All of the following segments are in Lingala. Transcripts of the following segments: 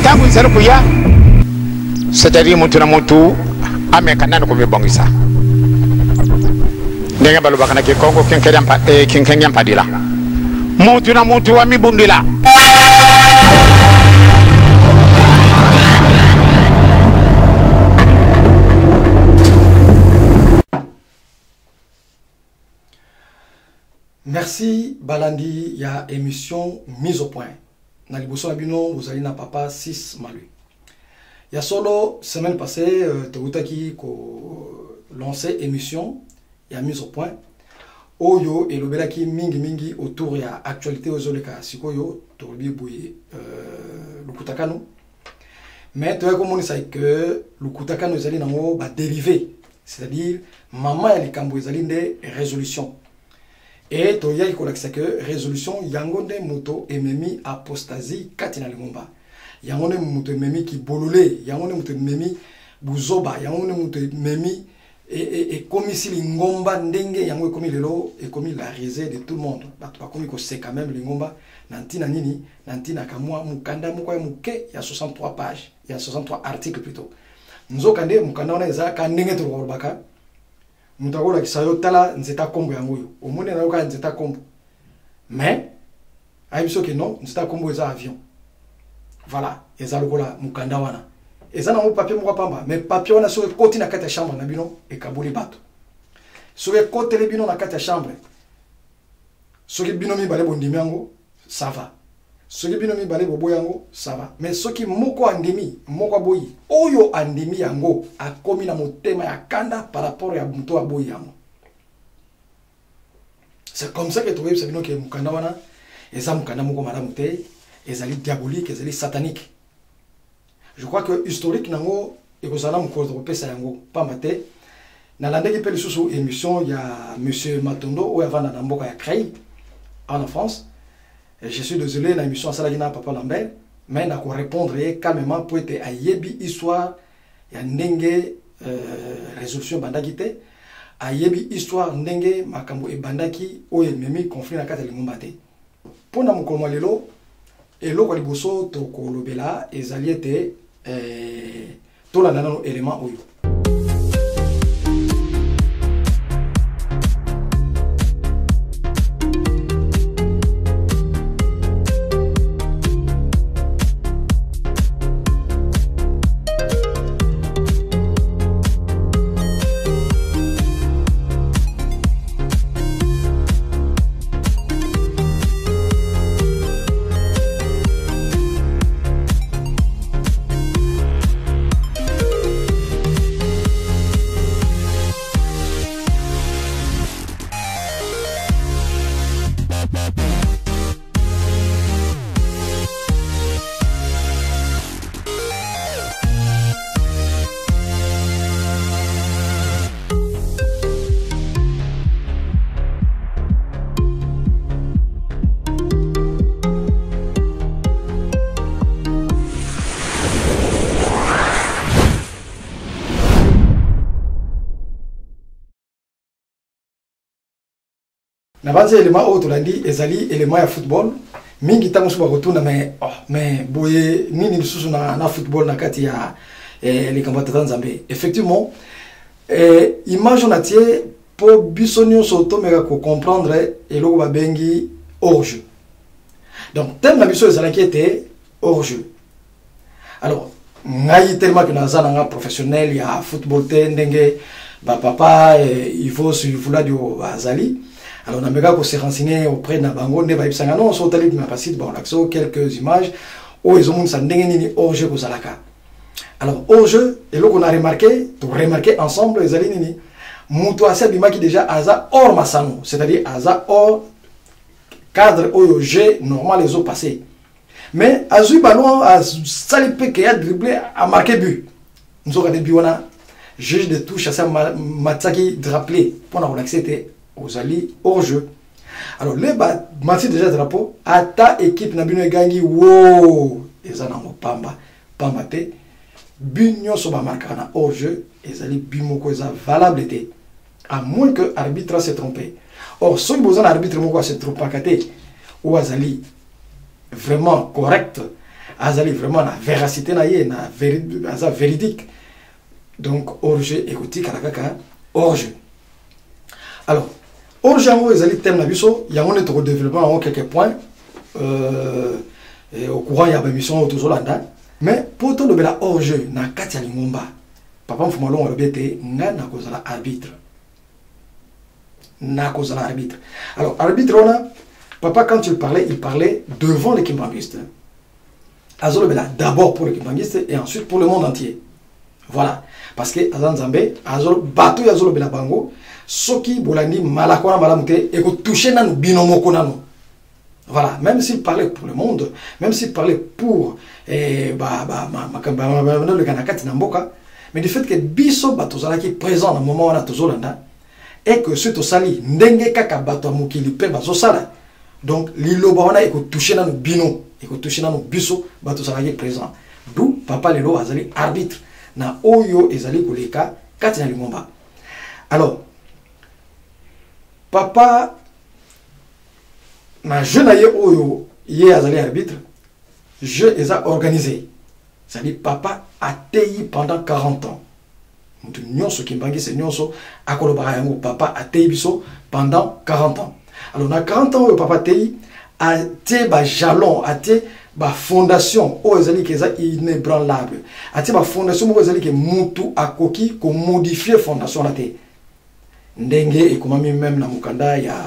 tangu nzero kuya c'est-à-dire mutu na mutu amekanana kumibongisa ndenge balobaka na Kikongo kinkenya mpadila mutu na mutu wa mibundila. Merci Balandi, ya émission mise au point. Na liboso na bino vous allez na papa 6 malu. Ya solo semaine passée Teutaki ko lancé émission ya mise au point. Oyo et lobelaki mingi autour ya actualité ozoleka sikoyo torbi boye lukutakano. Mais tu as commencé que lukutakano ezali nango ba dérivé, c'est-à-dire maman ya likambo ezali nde résolution. Et tu as dit que résolution yangonde moto ememi apostasie katina lingomba. Yangonde moto ememi ki bolole, yangonde moto ememi buzoba, yangonde moto ememi et comme si lingomba ndenge yango comme lelo et comme la risée de tout le monde. Ba comme ko c'est quand même lingomba nantina nini, nantina kamwa mukanda mukwa muke ya 63 pages, il y a 63 articles plutôt. Nzokande mukanda ona eza ka ndenge to robaka. Mutagola kisayo tala nzeta kombo yango yo omone na yoka nzeta kombo mais ayibiso ke non nzeta kombo eza avion voilà eza lokola mukanda wana eza na mo papier moko pamba mais papier wana soki koti na kati ya chambre na bino e kabuli bato soki koti le bino na kati ya chambre soki bino mi bale bondimi yango ça va soki bino mi bale bobo yango ça va mais soki moko andimi moko boyi oyo andimi yango akomi na motema ya kanda par rapport ya muto aboyi yango. C'est comme ça que tu vois sabino ke mukanda wana eza mukanda moko malamu te ezali diabolique ezali satanique. Je crois que historique nango ekozala mukolo pesa yango pamba te na landeki pe lisusu émission ya monsieur Matondo ou avant na mboka ya Créy en France. Je suis désolé, dans l'émission Salagina Papa Lambert, mais je vais répondre calmement pour être à Yebi histoire, il y a Ndenge résolution bandagite, à Yebi histoire Ndenge Makambo et Bandaki, où il y a mis conflit dans la carte de l'Ingombate. Pour nous, comme lelo, et l'eau qui bosso, toko lobela, et zaliete, tout la nano élément oyo. Nabanze élément autre landi ezali élément ya football mingi tango suba retourna mais boye nini lisusu na football na kati ya les combattants Nzambe effectivement image na tie po bisonio soto mega ko comprendre eloko ba bengi hors jeu. Donc thème na biso ezala qui était hors jeu. Alors ngai tellement que nazana nga professionnel ya football te ndenge ba papa il faut suivre là du azali. Alors on a se renseigner auprès de Nabango, on va y non, on allé ma passite, bon, l'accès quelques images où ils ont mis hors jeu aux alaka. Alors hors jeu, et là qu'on a remarqué, tout remarqué ensemble les alinini, Moutou Asa Bima qui déjà Asa hors Massano, c'est-à-dire Asa hors cadre au jeu normal les autres passés. Mais Azu Ballon a salipé qui a dribblé a marqué but. Nous avons des buts, juge de touche à ça, Matsaki draplé pour nous relaxer. Aux alliés hors jeu. Alors les matchs déjà drapeau à ta équipe n'a bien gagné wow et ça n'a pas te bignon sur ma marque hors jeu et ça les bimoko ça valable était à moins que l'arbitre s'est trompé. Or ceux qui besoin l'arbitre moko s'est trompé ou azali vraiment correct azali vraiment la véracité na ye na véridique. Donc hors-jeu écoute kaka hors-jeu. Alors hors-jeu en ezali thème na biso yango ne to développement en quelques points au courant ya ba mission autozolanda mais pourtant le bela hors-jeu na kati ya lingomba papa mfumalo le bete nga na kozala arbitre. Alors, arbitre, papa, quand il parlait devant l'équipe banguiste. D'abord pour l'équipe banguiste et ensuite pour le monde entier. Voilà. Parce que Azan Zambé, Azol, Batou Yazolo Bela Bango, Soki Boulani, Malakwana Malamute, et que touché nan binomoko nano. Voilà. Même s'il parlait pour le monde, même s'il parlait pour le Kanakati Namboka, mais du fait que Biso Batozala qui est présent dans le moment où on a Tozolanda, et que ce sali ndenge kaka bato mukili pe bazo sala donc liloba wana eko toucher na bino eko toucher na biso bato sala qui présent d'où papa lelo azali arbitre na oyo ezali koleka kati na lingomba. Alors papa na jeune aye oyo ye azali arbitre je eza organisé, c'est-à-dire papa a teyi pendant 40 ans. Nyonso kimbangi se nyonso akolobaka yango papa atei biso pendant 40 ans. Alors na 40 ans papa tei a te ba jalon a te ba fondation o ezali keza inébranlable a te ba fondation mo ezali ke mutu akoki ko modifier fondation na te ndenge e komami même na mukanda ya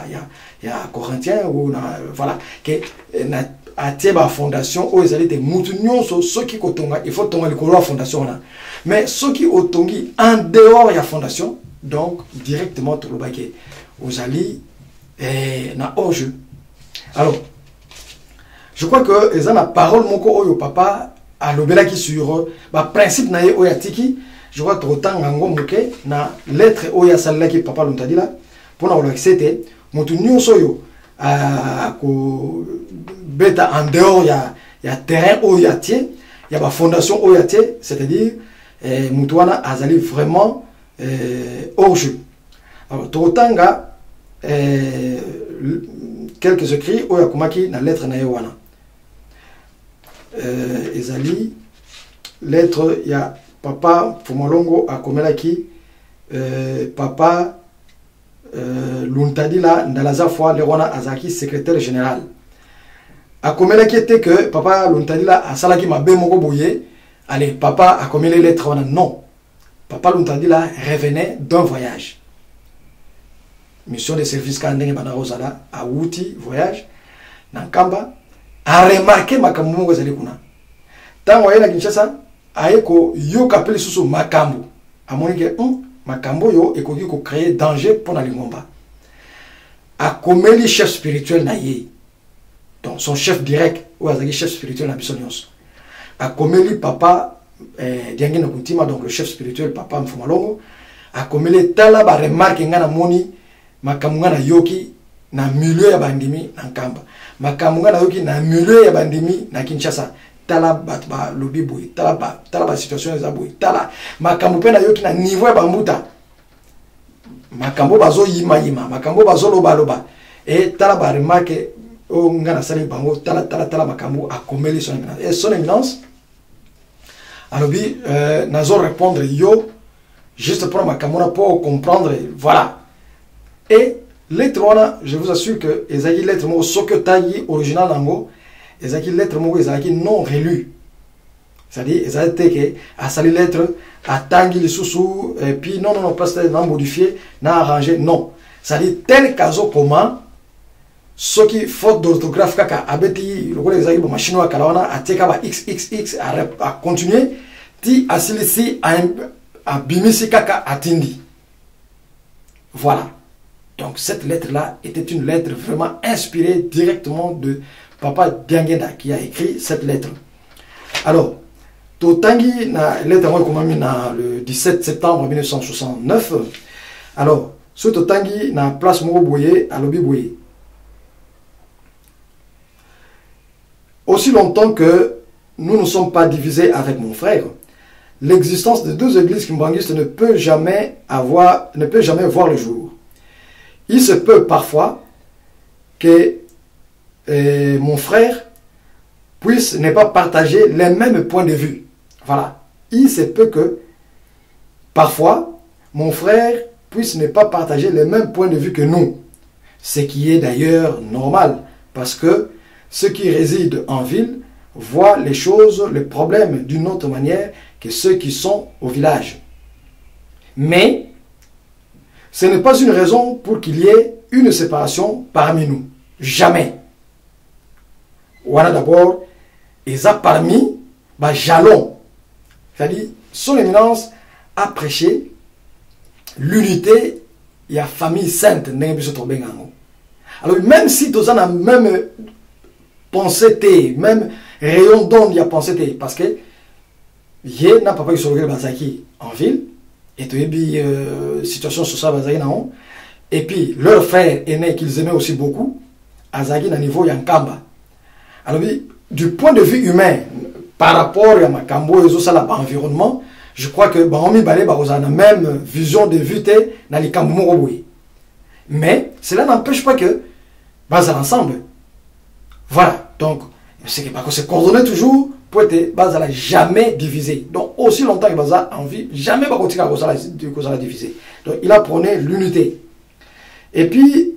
Corinthien ou na voilà que na a te ba fondation o ezali te mutu nyonso soki ko tonga il faut tonga likolo fondation na. Mais ceux qui ont tongi en dehors de la fondation, donc directement tout le baquet, aux alliés, na hors-jeu. Alors, je crois que ils ont la parole mon ko papa à l'obéla qui sur le principe na oyatiki. Je crois que autant ngango moke na lettre oya sala qui papa l'ont dit là pour na l'accepter. Mon tout nyon soyo a ko beta en dehors ya terrain oyatier, il y a la fondation oyatier, c'est-à-dire Moutouana azali vraiment hors-jeu. Alors, Torotanga, quelques écrits, Oyakumaki, na lettre naewana. Ezali, lettre, il y a papa, Fumolongo, Akomelaki, papa, Luntadila, Ndalaza Fois, Lerwana Azaki, secrétaire général. Akomelaki était que papa Luntadila, Asalaki Mabe Moko Boye. Allez, papa a commis les lettres. Non. Papa Luntadila revenait d'un voyage. Mission de service Kandenge Banarosala, à Wouti, voyage, Nankamba, a remarqué Makambo Gazalekuna. Tant que la Kinshasa, a eko yo kapeli susu Makambo. A monike, Makambo yo eko ko créer danger pour la Lingomba. A commis les chefs spirituels naïe. Donc son chef direct, ou azaki chef spirituel na Bissonios. A komeli papa Diangi na Kuntima, donc le chef spirituel papa Mfumalongo a komeli tala ba remarque ngana moni makamunga na yoki na milieu ya bandimi na Nkamba makamunga na yoki na milieu ya bandimi na Kinshasa tala ba lobi boy tala ba situation za boy tala makambo pe na yoki na niveau ya bambuta makambo bazo yima makambo bazo loba et tala ba remarque o ngana sali bango tala makambo a komeli son éminence et son éminence alors nazo répondre yo juste pour makamona pour comprendre voilà et lettre wana je vous assure que ezaki lettre mo soko tayi original nango ezaki lettre mo ezaki non relu c'est-à-dire ezaki que a sali lettre a tangi lisusu et puis non pas na modifier na arranger non c'est-à-dire tel caso comment ce qui faute d'orthographe kaka abeti le collègue ezaki bo machine wa kalawana a teka ba xxx a continuer ti asilisi a bimisi kaka atindi voilà. Donc cette lettre-là était une lettre vraiment inspirée directement de Papa Diangenda qui a écrit cette lettre. Alors, Totangi, la lettre le 17 septembre 1969. Alors, ce Totangi na place Moroboye à Lobi-Boye. Aussi longtemps que nous ne sommes pas divisés avec mon frère, l'existence de deux églises kimbanguistes ne peut jamais voir le jour. Il se peut parfois que mon frère puisse ne pas partager les mêmes points de vue. Voilà. Il se peut que, parfois, mon frère puisse ne pas partager les mêmes points de vue que nous. Ce qui est d'ailleurs normal, parce que ceux qui résident en ville voient les choses, les problèmes d'une autre manière que ceux qui sont au village. Mais, ce n'est pas une raison pour qu'il y ait une séparation parmi nous. Jamais. Voilà d'abord, ils ont parmi, jalon. C'est-à-dire, son éminence a prêché l'unité et la famille sainte. Alors, même si tous la même pensée, même rayon d'onde, il y a pensée, parce que il y a papa qui se regarde en ville, et tu as situation sociale et puis leur frère aîné qu'ils aimaient aussi beaucoup, Azagi na niveau Yankamba. Alors, du point de vue humain, par rapport à Makambo et l'environnement, je crois que Baomi Balé a la même vision de vue dans les Kambo. Mais cela n'empêche pas que base ensemble. Voilà. Donc, c'est parce que c'est coordonné toujours pour être base jamais divisé. Donc, aussi longtemps que Baza a envie, jamais va continuer à la diviser. Donc, il a prôné l'unité. Et puis,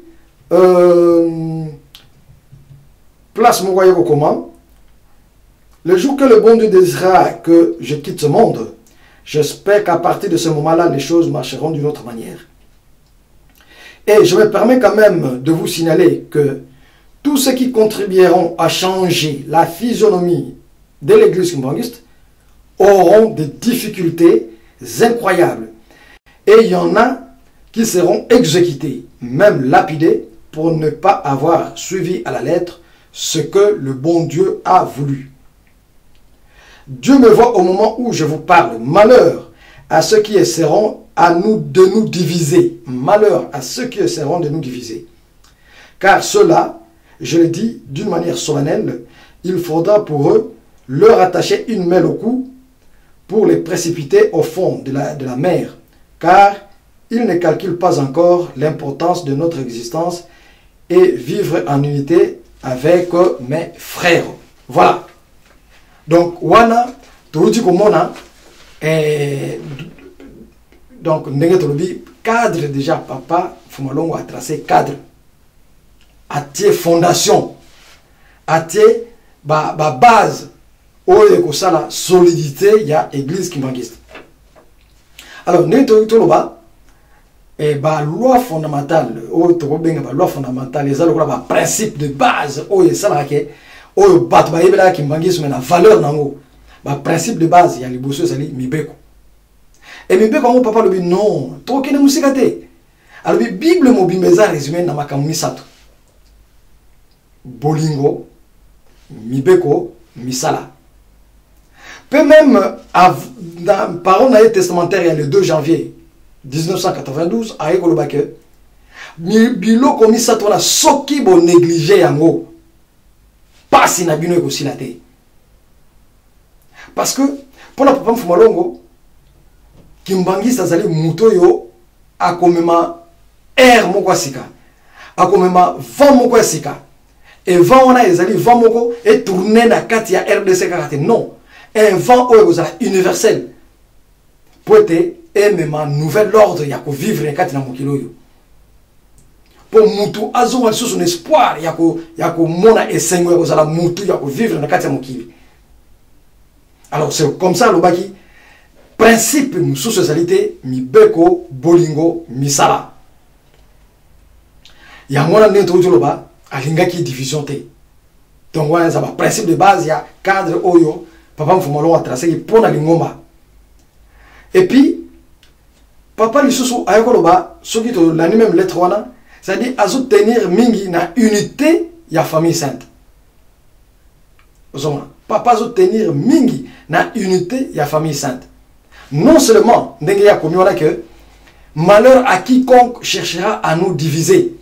place mon voyage comment. Le jour que le bon Dieu désirera que je quitte ce monde, j'espère qu'à partir de ce moment-là, les choses marcheront d'une autre manière. Et je me permets quand même de vous signaler que tous ceux qui contribueront à changer la physionomie de l'église kimbangiste auront des difficultés incroyables. Et il y en a qui seront exécutés, même lapidés, pour ne pas avoir suivi à la lettre ce que le bon Dieu a voulu. Dieu me voit au moment où je vous parle. Malheur à ceux qui essaieront de nous diviser. Malheur à ceux qui essaieront de nous diviser. Car ceux-là, je le dis d'une manière solennelle, il faudra pour eux leur attacher une mêle au cou pour les précipiter au fond de la mer. Car ils ne calculent pas encore l'importance de notre existence et vivre en unité avec mes frères. Voilà. Donc, wana, tu dis comment donc, cadre déjà, papa, Fumalongo a tracé cadre, a tiré fondation, a tiré base, où la solidité, il y a l'église qui m'enguiste. Alors, nous avons et loi fondamentale, loi fondamentale, les principe de base, qui m'enguiste, mais la valeur nango, principe de base, il y a les bosses, c'est mibeko. Et mibeko, mon papa le dit non, toi qui ne moussicate. Alors, la Bible m'a dit résumé dans ma camunisate. Bolingo, mibeko, misala. Peu même, dans parole testamentaire, le 2 janvier 1992, à Egolobake, bilo komi satona soki bo négligé yango. Pas si na bino aussi la té. Parce que, pour la papa Mfumalongo, Kimbangi Sazali Mutoyo, a komema air moko sika, a komema vent moko sika, et vent on a ezali vent moko et tourné na kati ya RDC kakate. Non, un vent universel. Pour être et même un nouvel ordre, il y a que vivre en kati na mokilo yo. Pour mutu azo al son espoir, il y a que mona esengo ko zala mutu, il y a que vivre en kati na mokili. Alors c'est comme ça le baki principe nous sous socialité mi beko bolingo misala. Il y a mona n'introduit le bas alinga qui division té. Donc voilà ça va principe de base, il y a cadre oyo papa Mfumalo a tracé pour na lingomba. Et puis papa lisusu ayokoloba soki to la même lettre wana, c'est-à-dire à soutenir mingi na unité ya famille sainte. Ozoma papa soutenir mingi na unité ya famille sainte. Non seulement ndenge ya komi wana que malheur à quiconque cherchera à nous diviser.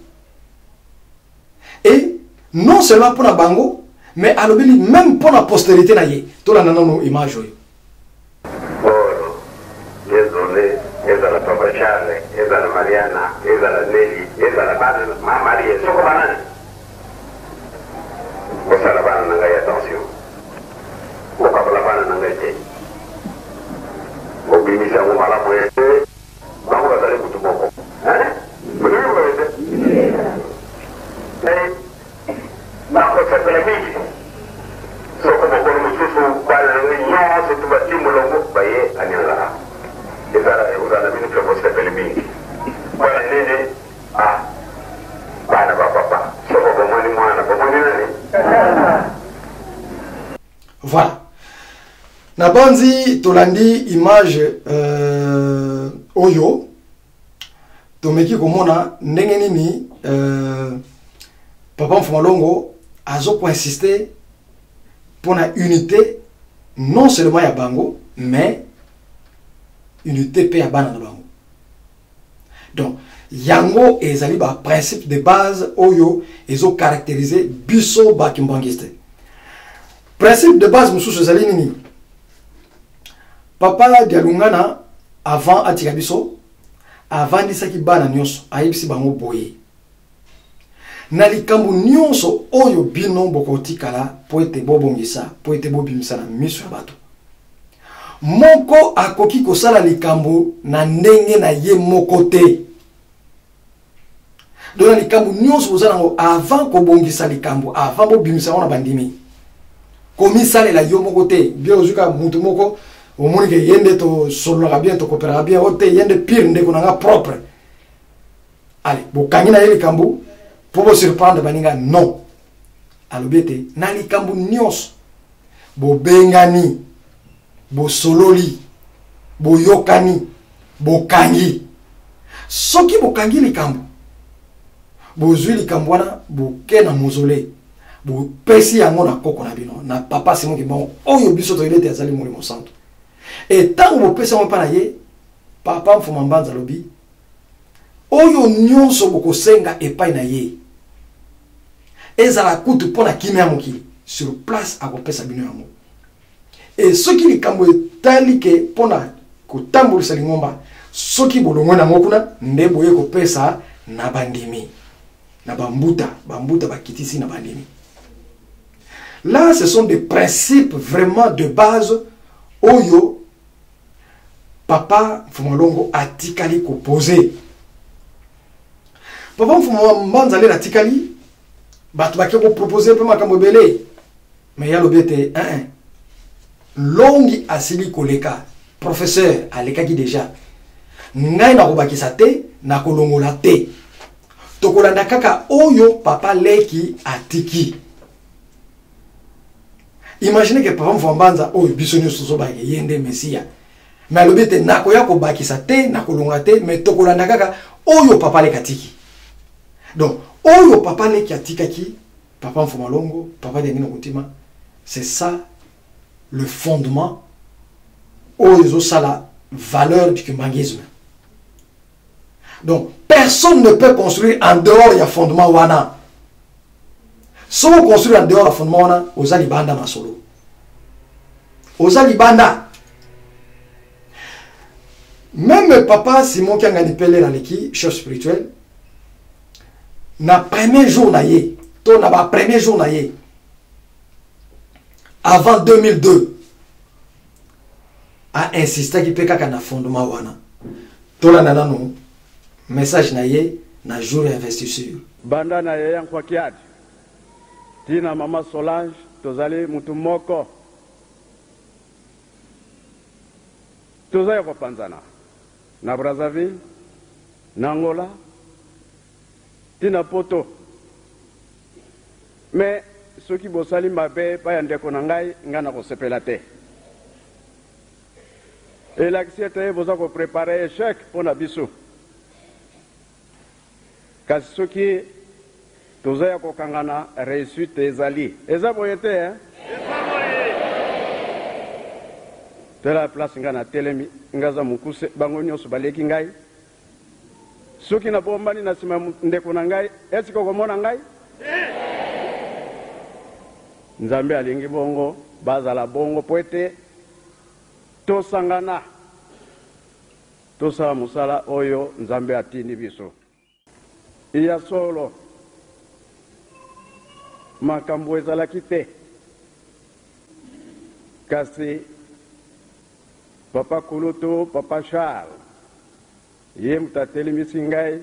Et non seulement pour la bango, mais à l'obéli même pour la postérité na ye. To la nanano image oyo. Désolé, ezala Papa Charles, ezala Mariana, ezala Nelly, ezala Marie, soko banane. Bosala bana nanga attention. Voilà. Nabanzi tolandi image oyo tomeki komona ndenge nini Papa Mfumalongo azo insister pour la unité non seulement ya bango mais unité pe ya bana na bango. Donc yango ezali ba principe de base oyo ezo caractériser biso ba kimbangiste. Principe de base mususu ezali nini? Papa Dialungana avant atika biso avant disaki bana nyonso ayibisi bango boye. Na likambo nyonso oyo bino bokotikala po ete bobongisa po ete bobimisa na miso ya bato. Moko akoki kosala likambo na ndenge na ye moko te. Donc na likambo nyonso bozala ngo avant kobongisa likambo avant bobimisa na bandimi. Komisalela yo moko te. Bien ozuka mutu moko omoni ke yende to solola bien to kopera bien ote yende pire ndeko na nga propre. Allez, bokangi na ye likambo pour vous surprendre baninga non. Alobete na likambo nyonso bo bengani bo sololi bo yokani bo kangi soki bo kangi likambo bo zui likambo wana bo kena mozole bo pesi yango na koko na bino na papa Simon ki bon oyo biso to ilete azali molimo santo et tant bo pesi yango pa na ye papa Mfumambanza lobi oyo nyonso boko senga epai na ye ezala kutu pona kimia mokili sur place akopesa bino yango et soki likambo etali ke pona kotambolisa lingomba soki bolongwe na ngokuna nde boye kopesa na bandimi na bambuta bakitisi na bandimi. Là ce sont des principes vraiment de base oyo papa Mfumalongo atikali ko poser. Papa Mfumalongo la tikali bato baki ko proposer pe makambo belé mais ya lobete longi asili koleka professeur aleka ki déjà ngai na kobakisa te na kolongola te tokolanda kaka oyo papa leki atiki. Imaginez que papa Mfumalongo oyo biso nyonso so ba yende mesia mais lobete na koya kobakisa te na kolongola te mais tokolanda kaka oyo papa leki atiki. Donc oyo papa leki atikaki papa Mfumalongo papa de Nino Kutima, c'est ça le fondement oyo ça la valeur du kimbangisme. Donc personne ne peut construire en dehors du fondement wana. Si on construit en dehors du fondement wana, oza libanda masolo. Oza libanda. Même papa Simon Kiangani Pele dans l'équipe, chef spirituel, na premier jour na ye, to na ba premier jour na ye, avant 2002, a insisté qu'il peut kaka na fondement wana. To la nana no message na ye na jour investiture. Banda na ye yankwa kiadi. Tina mama Solange tozali mutu moko. Tozali kwa panzana. Na Brazzaville, na Angola, tina poto. Mais ceux qui bosali mabe pa yandeko na ngai ngana ko sepela te. Et l'accident vous a préparé échec pour la biso. Kasi ceux qui tozaya ko kangana réussite ezali. Eza boyete hein? De la place ngana telemi ngaza mukuse bango nyonso baleki ngai. Soki na bombani na sima ndeko na ngai esiko komona ngai? Nzambe alingi bongo bazala bongo poete tosangana tosala musala oyo Nzambe atindi biso. Iya solo makambo ezalaki te kasi papa Kulutu papa Charles ye mutatelemisi ngai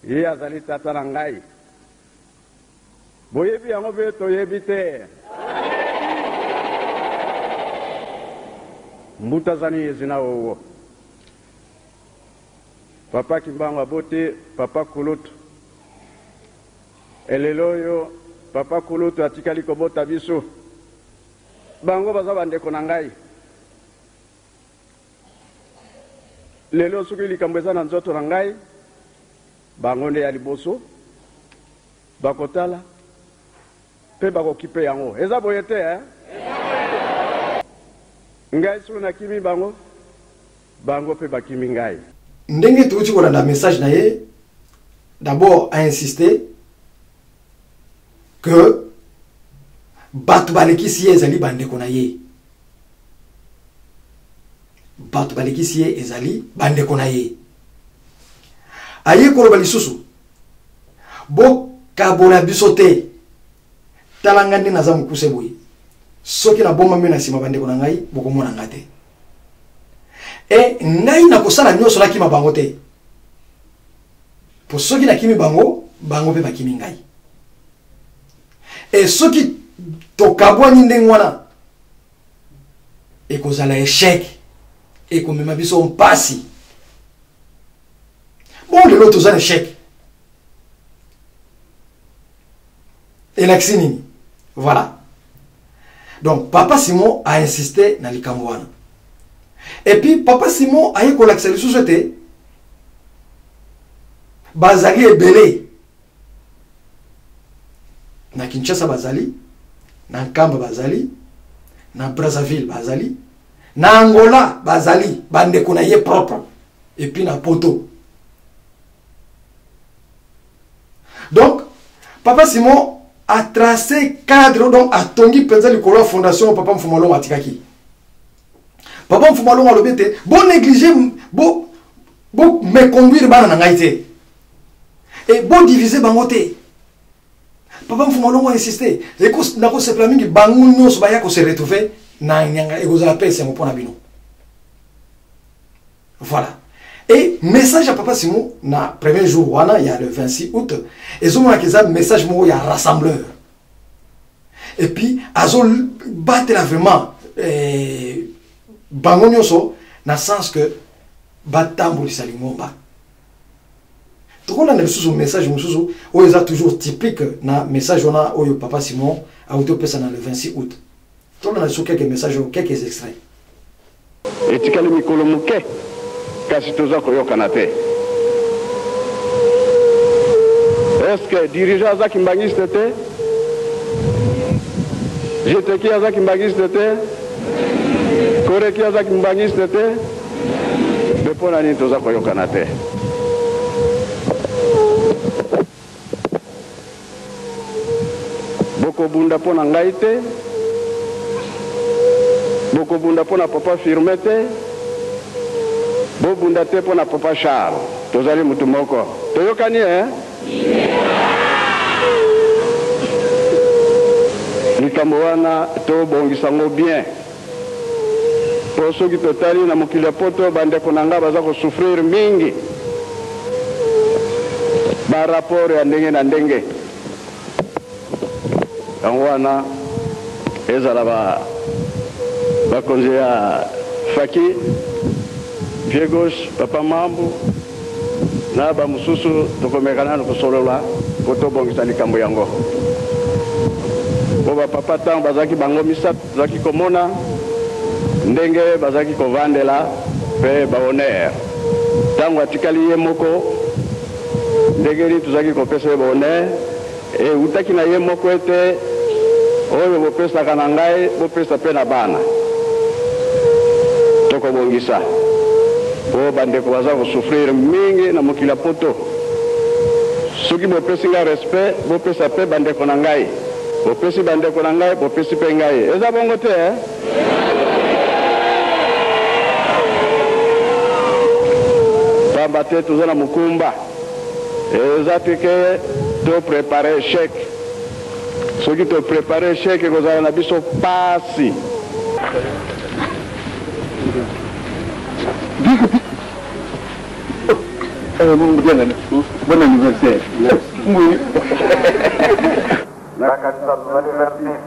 ye azali tata na ngai boyebi yango mpe toyebi te mbuta zani ezina owo papa Kimbangu abote papa Kulutu elelo oyo papa Kulutu atikali kobota biso bango baza bandeko na ngai lelo soki likambo eza na nzoto na ngai bango nde ya liboso bakotala mpe bakokipe yango eza boye te ngai soki nakimi bango bango mpe bakimi ngai ndenge touti kolanda message na ye d'abord a insisté que bato balekisi ye ezali bandeko na ye bato balekisi ye ezali bandeko na ye aye koloba lisusu bokabola biso te talanga nde naza mokuse boye soki nabomami na nsima bandeko na ngai bokomona nga te e ngai nakosala nyonso nakima bango te po soki nakimi bango bango mpe bakimi ngai e soki tokabwani ndenge wana ekozala échec ekomema biso mpasi bon lelo toza na échec elakisi nini voilà donc papa Simon a insisté na likambo wana et puis papa Simon aye kolakisa lisusu ete bazali ebele na Kinshasa bazali na Nkamba bazali na Brazzaville bazali na Angola bazali bandeko na ye propre et puis na Poto. Donc papa Simon a tracé cadre donc a tongi penza likolo fondation papa Mfumalongo atikaki papa Mfumalongo alobete bon négliger bon me conduire bana na ngai te et bon diviser bango te papa Mfumalongo a insisté nako sepla mingi bango nyonso baya ko se retrouver na nyanga ekozala pese mo pona bino voilà. Et message à papa Simon na premier jour wana il y a le 26 août et zo mona keza message mo ya rassembleur et puis azo battre là vraiment bango nyonso na sens que batambolisa lingomba tokolanda lisusu message mosusu oyo eza toujours typique na message wana oyo papa Simon a auto pesa na le 26 août tolanda lisusu quelques messages quelques extraits etikali mikolo moke kasi toza koyokana te est-ce que dirigeant azaki mbangiste te jeteki azaki mbangiste te koreki azaki mbangiste te mpe mpo na nini toza koyokana te bokobunda mpo na ngai te bokobunda mpo na papa Firme te bobunda te mpo na papa Charles tozali mutu moko toyokani likambo wana tobongisango bien po soki totali na mokili ya poto bandeko na nga baza kosouffrir mingi barapport ya ndenge na ndenge yango wana ezala bakonzi ya Faki pied gauche papa Mambu na bamususu tokomekana na kosolola po tobongisa likambo yango po bapapa ntango bazalaki bango misato bazalaki komona ndenge bazalaki kovandela mpe bahonneur ntango atikali ye moko ndenge nini tozalaki kopesa ye bahonneur eutaki na ye moko ete oyo bopesaka na ngai bopesa mpe na bana tokobongisa po bandeko baza kosouffrir mingi na mokili ya poto soki bopesi ngai respect bopesa mpe bandeko na ngai bopesi bandeko na ngai bopesi mpe ngai eza bongo te pamba te toza na mokumba eza te ke toprepare échec soki toprepare échec ekozala na biso pasi Bon anniversaire. Oui. Na kanisa tunanivertis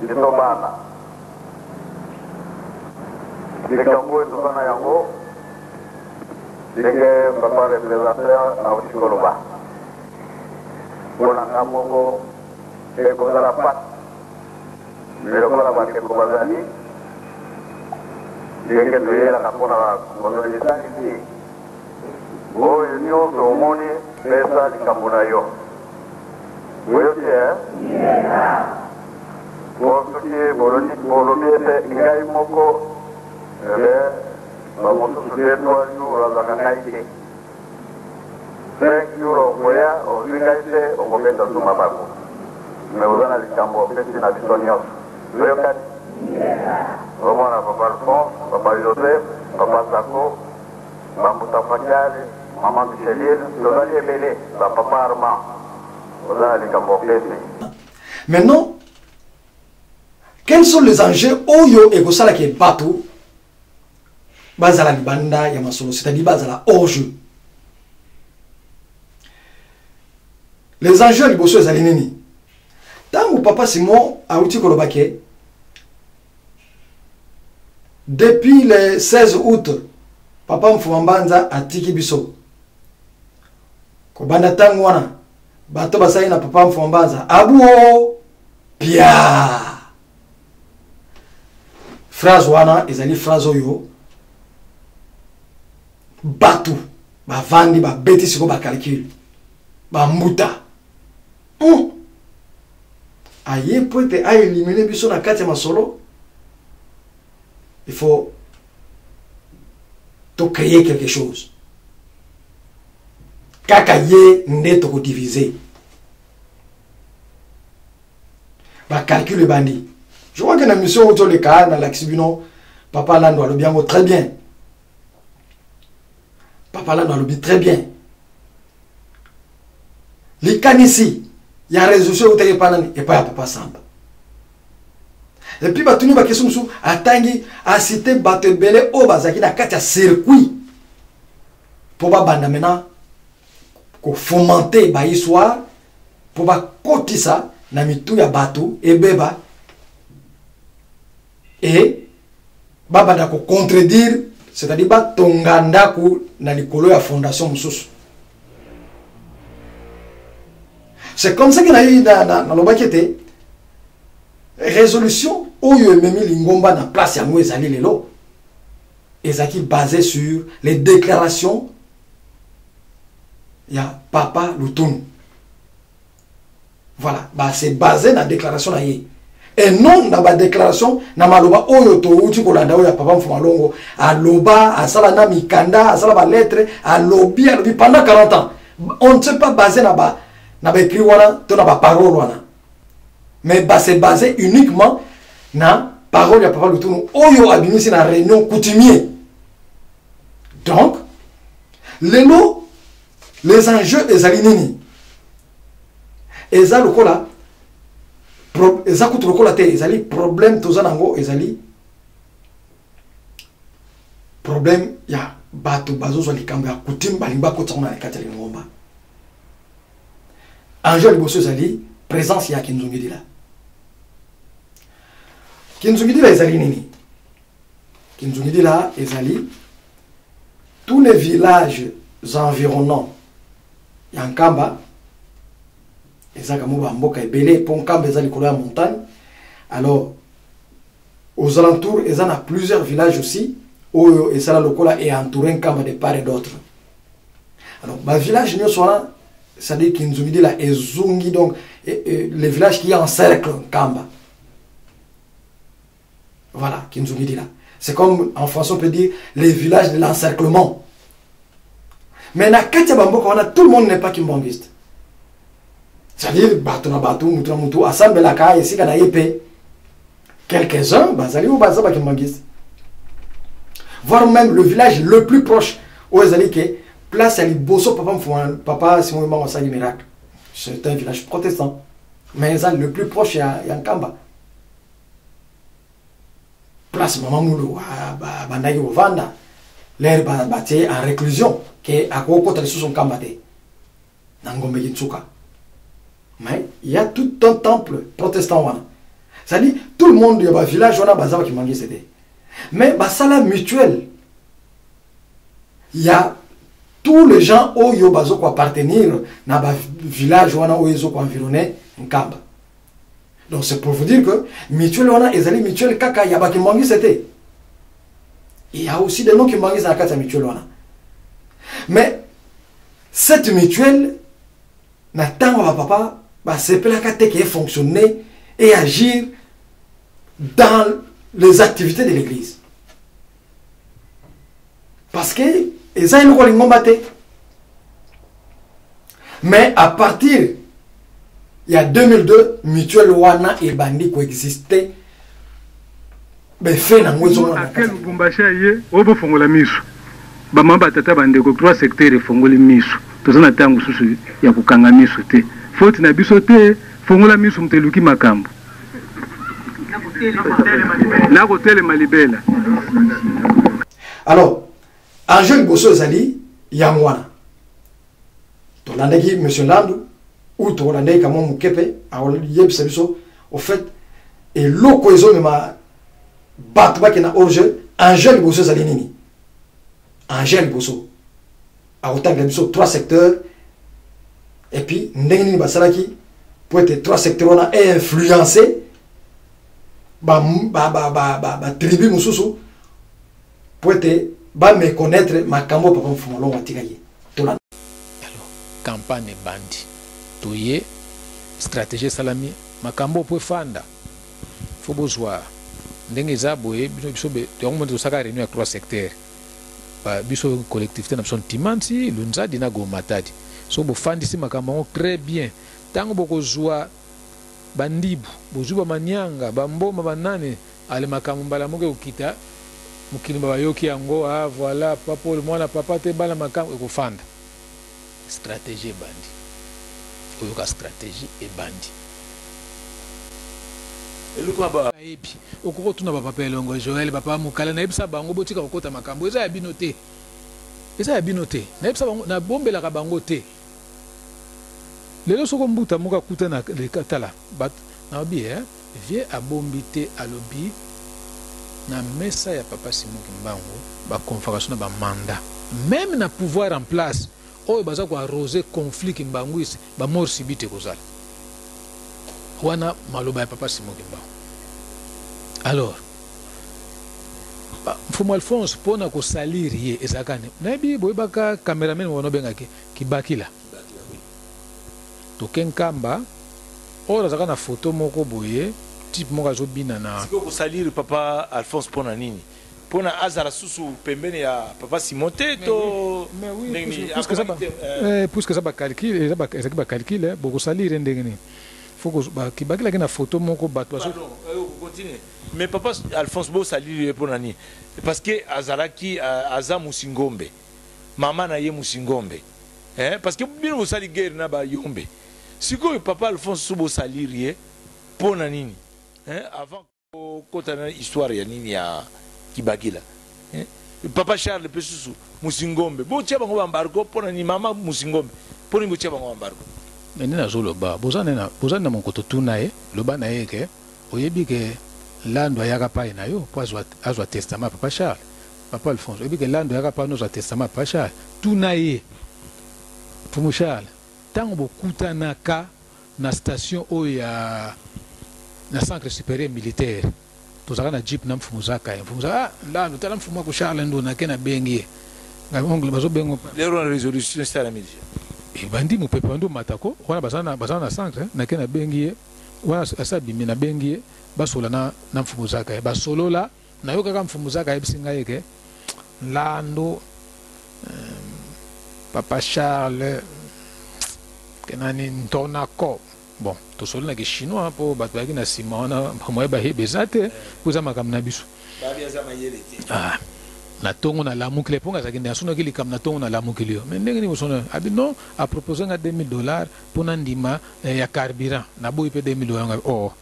litobana likambo etozana yango ndenge papa représentateur auti koloba mpona nga moko ekozala pasi Pero kwa la bake kubazali yenge toyela kapona konolisa isi oyo nyonso omoni pesa likambuna yo oyoki soki bolobi ete ngai moko bamosusu te 3 jours azaka ngai te 5 jours okoya ozwi ngai te okobeta zuma bako me oza na likambo opesi na biso nyonso oyokani omona papa Alphonse, papa Joseph, papa Sako, bambuta Fakali, maman Micheline, tozali ebele bapapa Armand oza na likambo opesi. Maintenant, quels sont les enjeux oyo ekosala ke bato bazala libanda ya masolo, c'est-à-dire bazala hors jeu? Les enjeux liboso ezali nini? Tango papa Simon auti kolobake depuis le 16 août papa Mfumambanza atiki biso kobanda tango wana bato basali na papa Mfumambanza abuo pia phrase wana ezali phrase oyo batu bavandi babeti siko bakalcule bambuta aye po ete aelimine biso na kati ya masolo. Il faut te créer quelque chose. Kaka ye nde toko diviser. Ba calcule bandi. Je vois que la mission autour le cas dans l'axibino papa Lando le bien très bien. Papa Lando le très bien. Les canisi, il y a résolution au téléphone et pas à papa Samba. Et puis batuni ba question sou atangi a cité batebele o bazaki na kati ya circuit pour ba banda maintenant ko fomenter ba histoire pour ba kotisa na mitu ya batu e beba et ba banda ko contredire, c'est-à-dire ba tonganda ku na likolo ya fondation mususu. C'est comme ça que na eu na lobakete résolution oyo ememi lingomba na place yango ezali lelo ezaki basé sur les déclarations ya papa Lutung. Voilà, bah c'est basé na déclaration na ye et non na ba déclaration na maloba oyo to uti kolanda oyo ya papa Mfumalongo aloba asala na mikanda asala ba lettre alobi pendant 40 ans. On ne s'est pas basé na écrit wana to na ba parole wana. Mais c'est basé uniquement na parole ya papa Lutung oyo abimisi na réunion coutumier. Donc lelo les enjeux ezali nini? Eza lokola eza kutu lokola te ezali problème toza nango ezali problème ya bato bazozwa likambo ya coutume balimba kota na kati ya ngomba. Enjeu liboso ezali présence ya Kinzungidila. Kinzungidila ezali nini? Kinzungidila ezali tous les villages environnants Yankamba ezaka mo mboka ebele pon Nkamba ezali likolo ya montagne. Alors aux alentours ezana plusieurs villages aussi oyo ezala lokola et entouré Nkamba de part et d'autre. Alors ba village nyonso wana c'est-à-dire Kinzungidila ezungi donc les villages qui encerclent Nkamba. Voilà, Kinzungidila. C'est comme en français on peut dire les villages de l'encerclement. Mais na kati bamboka wana tout le monde n'est pas kimbangiste. C'est-à-dire batu na batu mutu na mutu assemble ka esika na yepe. Quelques-uns bazali ou bazaba kimbangiste. Voire même le village le plus proche où ezali ke place ali boso papa Simon Mbango Sali miracle. C'est un village protestant. Mais le plus proche ya Nkamba. Place maman Moulou bandagi ovanda l'air baté en réclusion que à koko tali sous son kambate nangombe yitsuka. Mais il y a tout un temple protestant wana. Ça dit tout le monde du village wana bazaba ki mangi cédé. Mais basala mutuel. Il y a tous les gens oyo bazoko appartenir na ba village wana oyo zoko environner Nkamba. Donc c'est pour vous dire que mutuelle on a ezali mutuelle kaka yaba qui mangi c'était. Il y a aussi des noms qui manquent dans la carte mutuelle. Mais cette mutuelle, n'attend papa, c'est la carte qui est fonctionner et agir dans les activités de l'église. Parce que les gens ont batté. Mais à partir, il y a 2002, mutuelle Wana et Bandi coexistaient. Mais fait na mwezo na quel Lubumbashi ye obo fongola miso ba mamba tata bande ko 3 secteurs fongoli miso tozana tangu susu ya kukanga miso te faute na biso te fongola miso mteluki makambo na hôtel Malibela. Alors Angel Bosso Zali yamwana to landaki monsieur Landu ou to landaki kamo mukepe awol yebisa biso au fait et lo cohésion ma Batba qui na orge Angel Bosso Zalinini. Angel Bosso. A autant que 3 secteurs. Et puis, Ndengini Basalaki, pour être 3 secteurs, on a influencé tribu Moussoussou pour être me connaître ma cambo papa Fumolo Watikaye. Alors, campagne bandi. Toye, stratégie salami, ma cambo pour fanda. Faut besoin. Ndenge za boye biso be donc to saka réunion 3 secteurs ba biso collectivité na son timanti lunza dina go matadi so bo fandi si makambo très bien tango boko zwa bandibu bozuba manyanga bamboma banane ale makambo mbala moke ukita mukilimba bayoki yango ah voilà papa le mwana papa te bala makambo ko fanda stratégie bandi oyoka stratégie et bandi epi okoko tuna papa elongo Joël papa mukala na ebisa bango botika kokota makambo eza ya binote na ebisa bango na bombela ka bango te lelo soko mbuta muka kuta na le katala bat na bi vie abombite alobi na mesa ya papa Simoki Mbango ba convocation na ba mandat même na pouvoir en place oyo baza ko arroser conflit Mbango isi ba mort sibite kozala wana maloba ya papa Simoki Mbango. Alors Mfumu Alphonse pona ko salir ye ezakane nabi boyebaka cameraman wono bengaki kibakila to kenkamba ora zakana photo moko boye type moko azobina na siko ko salir papa Alphonse pona nini pona azara susu pembeni ya papa Simote to puisque ça ba calcul ezaki ba calcul boko salir ndengeni faut que kibakila kena photo moko bato continue mais papa Alphonse bo salir pona nini parce que azaraki aza musingombe mama na ye musingombe parce que bino osali guerre na ba yombe siko papa Alphonse subo salir pona nini avant kota na histoire ya nini ya kibakila papa Charles pesusu musingombe bo tia bango embargo pona ni mama musingombe pona bo tia bango embargo nina zoloba bozana na monkoto tuna ye loba na ye ke oyebi ke lando ayaka pa na yo po azwa testament papa Charles papa Alphonse oyebi ke lando ayaka pa no azwa testament papa Charles tuna ye Mfumu Charles tango bokutana ka na station oyo ya na centre supérieur militaire tozaka na jeep na Mfumu Zaka lando tala Mfumu ko Charles ndo na kena bengi ngongle bazo bengo lero résolution c'est la midi bandi mupepe ndo matako wana bazana centre na kena bengi wana asabi na bengi basola na Mfumu Zaka basolola na yo kaka Mfumu Zaka ebisinga yeke lando papa Charles kenani ntonako bon to solola ke chinois po bato yaki na simona moye ba hebezate kuza makamna biso babi azama yelete na tongo na lamukile ponga zakinde asuna kili kam na tongo na lamukile mais ndenge ni bosona abi non a proposer nga $2000 pona ndima ya carburant na boyi pe $2000 oh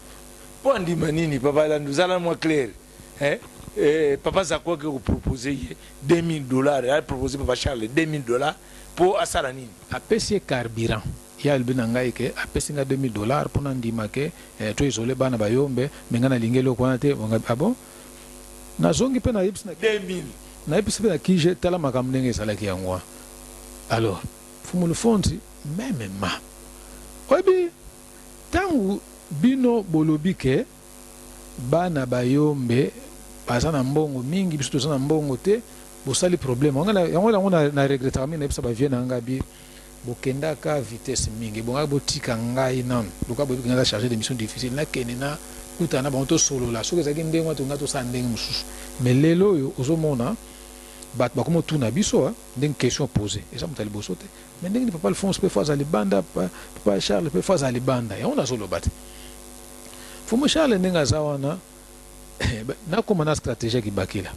po ndima nini papa la nous allons moi clair papa Zakwa que vous proposez $2000 a proposé papa Charles $2000 pour asala nini apesi carburant ya albina ngai ke apesi nga $2000 pona ndima ke to isolé bana bayombe mengana lingelo kwana te bon na zongi pe na yips na 2000 na yips pe na kije tala makambo ndenge esalaki yango alors Mfumu Alphonse même ma oyebi tangu bino bolobi ke bana bayombe baza na mbongo mingi biso toza na mbongo te bosali problème yango na regretaka mingi na yebisa bavie na nga bi bokendaka vitesse mingi bonga botika ngai nanu luka boyebi nga chargé de mission difficile nakende na kutana na bango tosolola soki ezalaki ndenge wana tonga tosala ndenge mosusu mais lelo oyo ozomona bato bakoma otuna biso ndenge question posé eza moto ya liboso te mais ndenge ni papa Alphonse mpe fo aza libanda papa Charles mpe fo aza libanda yango nazoloba te fomo Charles ndenge aza wana nakoma na stratégie ya kibakila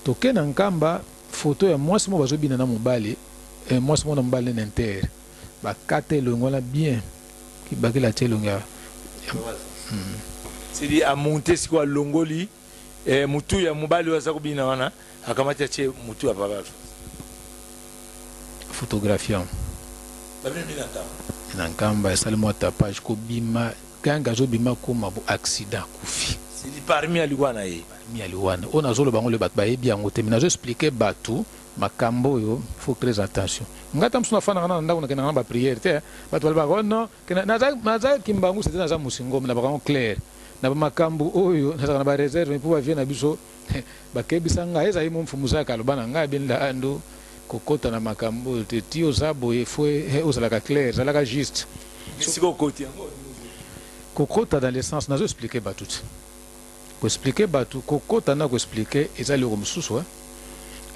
toke na nkamba foto ya mwasi mo bazobina na mobali mwasi mo na mobali na inter bakate elongo wana bien kibakila te elongo ya sidi amonte siko alongoli mutu ya mobali waza kubina wana akamati atie mutu ya papa photographie na nkamba esali mwa tapage kobima kanga azobima koma bo accident kufi sidi parmi aliwana ye parmi aliwana on azolo bango le bato bayebi yango te mais nazo expliquer bato makambo oyo faut très attention ngata msuna fana kana ndako nakena na ba prière te bato balba non naza kimbangu c'était naza musingo na bakango clair na ba makambo oyo naza na ba réserve pour ba vie na biso bakebisa nga eza yimo mfumu zaka lobana nga binda ando kokota na makambo te tio zabo efwe ozalaka clair zalaka juste siko koti yango kokota dans le sens nazo expliquer bato ko expliquer bato kokota na ko expliquer ezali ko mususu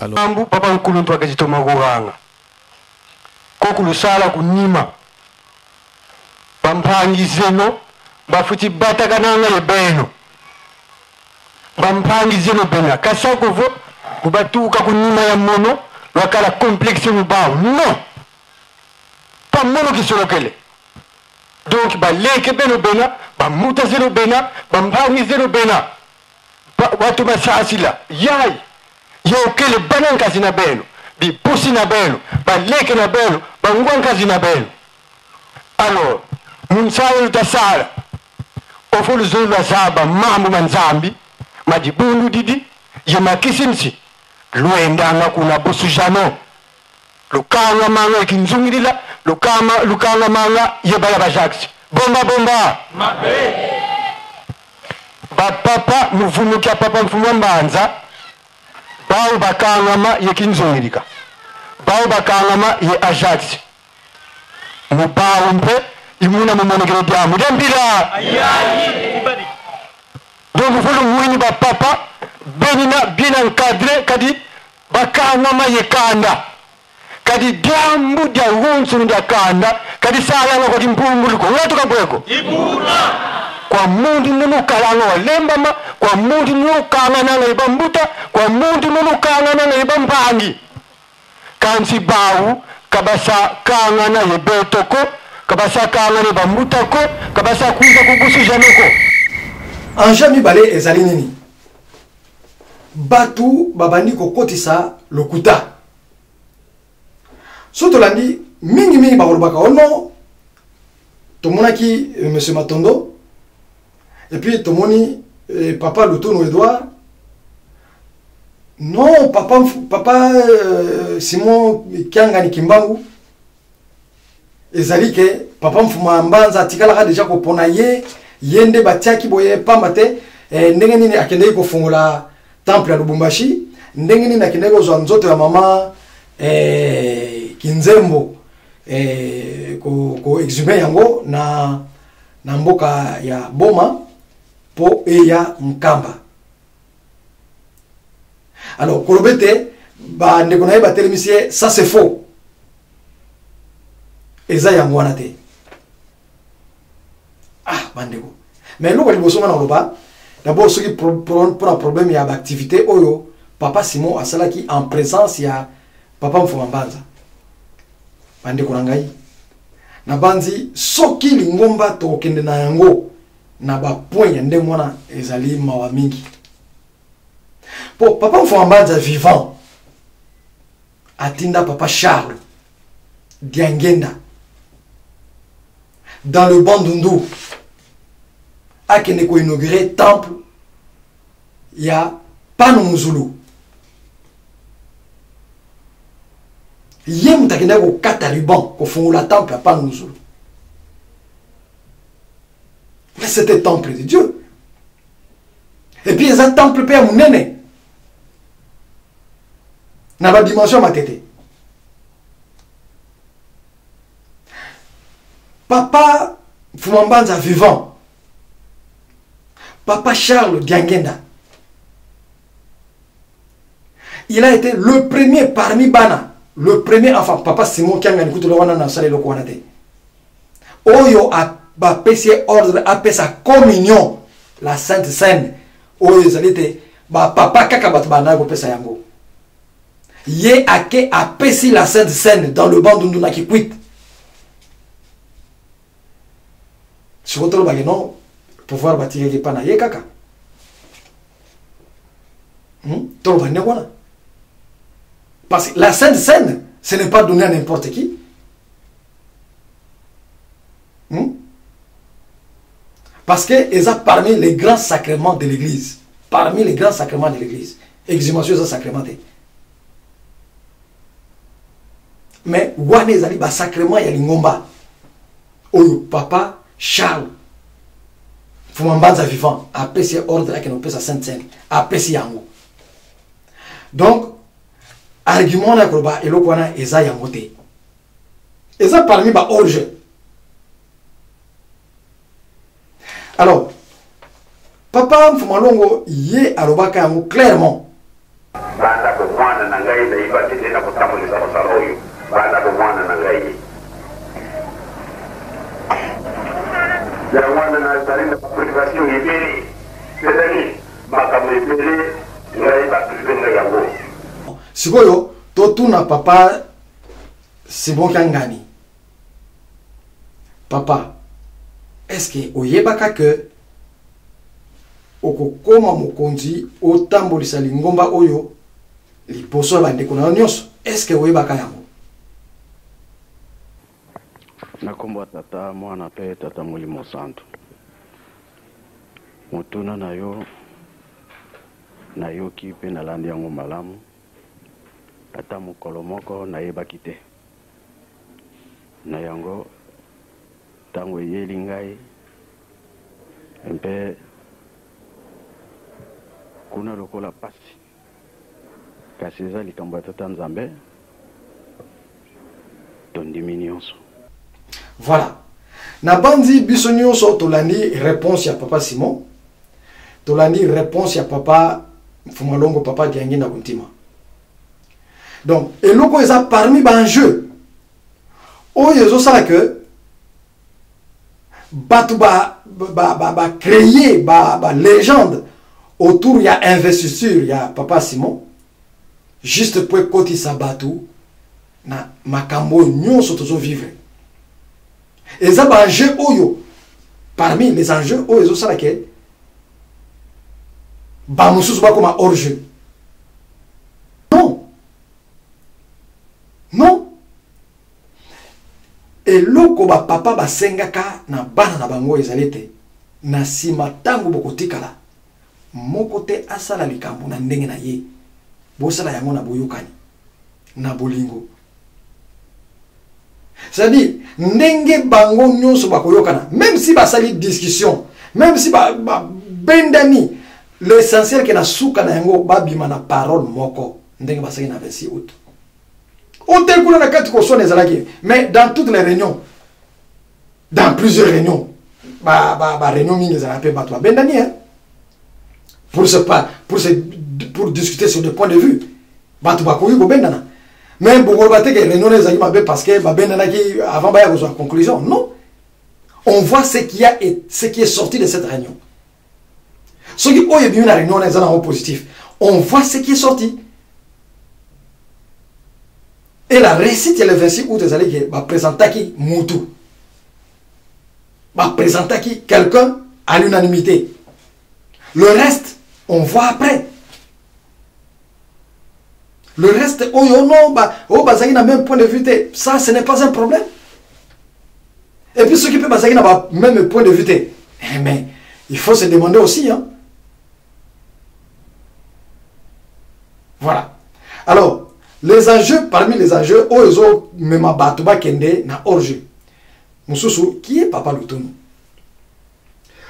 alors ambu papa nkulu ntwa kajitoma kuranga kokulusala kunyima bampangizeno bafuti batakananga yebeno bampangizeno bena kasakovo kubatuka kunyima ya mono wakala complexe mubao non pas mono kisolokele donc baleke beno bena bamuta zero bena bampangizeno bena watu masasila yai yokele banankazi na beno bipusi na beno baleke na beno bangwankazi na beno alors munsayo lutasala ofulu zulu lazaba mambo manzambi majibundu didi yemakisimsi luendanga kuna bosu jano lukanga manga ikinzungilila lukanga manga yebala bajaksi bomba mabe bapapa muvumukia papa mfumwa mbanza bao bakangama yekinzongilika bao bakangama ye Ajax mubao mpe imuna mumonekele diamu dembila donc fulu mwini ba papa benina bien encadré kadi bakangama ye kanda kadi diamu dia wonsu ndia kanda kadi sala ngoko dimpumulu ko ngatu kabweko ibuna kwa mundu nunu kalanga walembama kwa mundu nunu kangana na ibambuta kwa mundu nunu kangana na ibampangi kansi bawu kabasa kangana yebetoko kabasa kangana ibambutako kabasa kuiza kugusu janoko anja mibale ezali nini batu babandi kokotisa lokuta so tolandi mingi bakolobaka ono tomonaki monsieur Matondo et puis tomoni papa Lutono Edouard non papa Simon Kiangani Kimbangu ezali ke papa mfuma mbanza atikala déjà kopona ye yende batiaki boye pamba te ndenge nini akende kofungola temple ya Lubumbashi ndenge nini akende kozwa nzoto ya mama Kinzembo ko exhumer yango na mboka ya Boma po eya Nkamba. Alors kolobete ba ndeko na ye batelemisie ça c'est faux eza yango wana te bandeko mais loko liboso ngana loba d'abord ce qui pour un problème ya activité oyo papa Simon asalaki en présence ya papa Mfuma Mbanza bandeko na ngai na banzi soki lingomba to kende na yango na ba point ya ndenge wana ezali mawa mingi po papa Mfuma Mbanza vivant atinda papa Charles Diangenda dans le Bandundu akende ko inaugurer temple ya Pano Muzulu ye mutakenda ko kata ruban ko fungula temple ya Pano Muzulu Mais c'était temple de Dieu. Et puis, ils ont temple père mon néné. Dans la dimension ma tête. Papa Fumambanza vivant. Papa Charles Diangenda. Il a été le premier parmi Bana. Le premier enfant. Papa Simon Kiangani Kutulawana na sale lokwanate. Oyo a payé ordre a payé sa communion. La Sainte Seine. Oyo zalite. Papa Kakabat Bana go pesa yango. Ye ake a payé la Sainte Seine dans le banc d'Unduna qui quitte. Si vous avez non, pouvoir bâtir les panaïs, kaka. Parce que la Sainte Seine, ce n'est pas donné à n'importe qui. Parce qu'ils ont parmi les grands sacrements de l'Église. Parmi les grands sacrements de l'Église. Exhumation est sacramenté. Mais, ouane zali ba sacrement ya lingomba. Oyo, papa, Charles Fumambanza vivant a payé ordre à qu'on pèse à Sainte-Seine a payé yango. Donc argument na kroba et lokwana eza yangote. Eza parmi ba orge. Alors papa Fumalongo yé alobaka yango clairement. Banda ko mwana na ngai na iba tete na kutambulisa masala oyo. Banda ko mwana na ngai. Yangwana na zalinda privation yebeli c'est-à-dire makambo yebeli ngai ba privenga yango. Sikoyo totuna papa Simon Kiangani. Papa, est-ce que oyebaka que okokoma mokonzi otambolisa lingomba oyo liposo bandeko na nyonso? Est-ce que oyebaka yango? Nakombo tata mwana pe tata Molimo Santo. Motuna na yo kipe na landi yango malamu. Tata mokolo moko na yebaki te. Na yango tango yeli ngai mpe kuna lokola pasi. Kasi eza likambo ya tata Nzambe tondimi nyonso. Voilà. Na bandi bisonyo so tolandi réponse ya papa Simon. Tolandi réponse ya papa Fumalongo papa Diangi na Kuntima. Donc, et loko eza parmi ban jeu. Oyo zo sala que batu ba créer ba légende autour ya investiture ya papa Simon. Juste pour koti sa batu na makambo nyonso tozo vivre. Et ça, un jeu oyo. Parmi les enjeux, oyo ça que bamusu ba comme hors jeu. Non. Non. Et loko ba papa ba sengaka na bana na bango ezalete na sima tango bokotikala. Moko te asala likambo na ndenge na ye. Bosala yango na boyokani. Na bolingo. C'est-à-dire, ndenge bango nyonso bakoyokana, même si basali discussion, même si bendani, l'essentiel que na souka na yango babima na parole moko, ndenge basali na 26 août. Hôtel kuna na kati ko sone zalaki, mais dans toutes les réunions, dans plusieurs réunions, réunion mingi zalape batwa bendani hein. Pour discuter sur des points de vue, batu bakoyi ko bendana. Même pour que les réunions parce que avant de conclusion. Non. On voit ce qui est sorti de cette réunion. Ceux qui ont eu une réunion en positif, on voit ce qui est sorti. Et la récite, le 26 août, va présenter qui Moutou. Va présenter qui quelqu'un à l'unanimité. Le reste, on voit après. Le reste, oh non, bazaki n'a même point de vue, ça ce n'est pas un problème. Et puis ceux qui peuvent bazaki n'a même point de vue, mais il faut se demander aussi. Hein. Voilà. Alors, les enjeux, parmi les enjeux, ozo même batuba kende na orge. Mususu, qui est Papa Lutonou?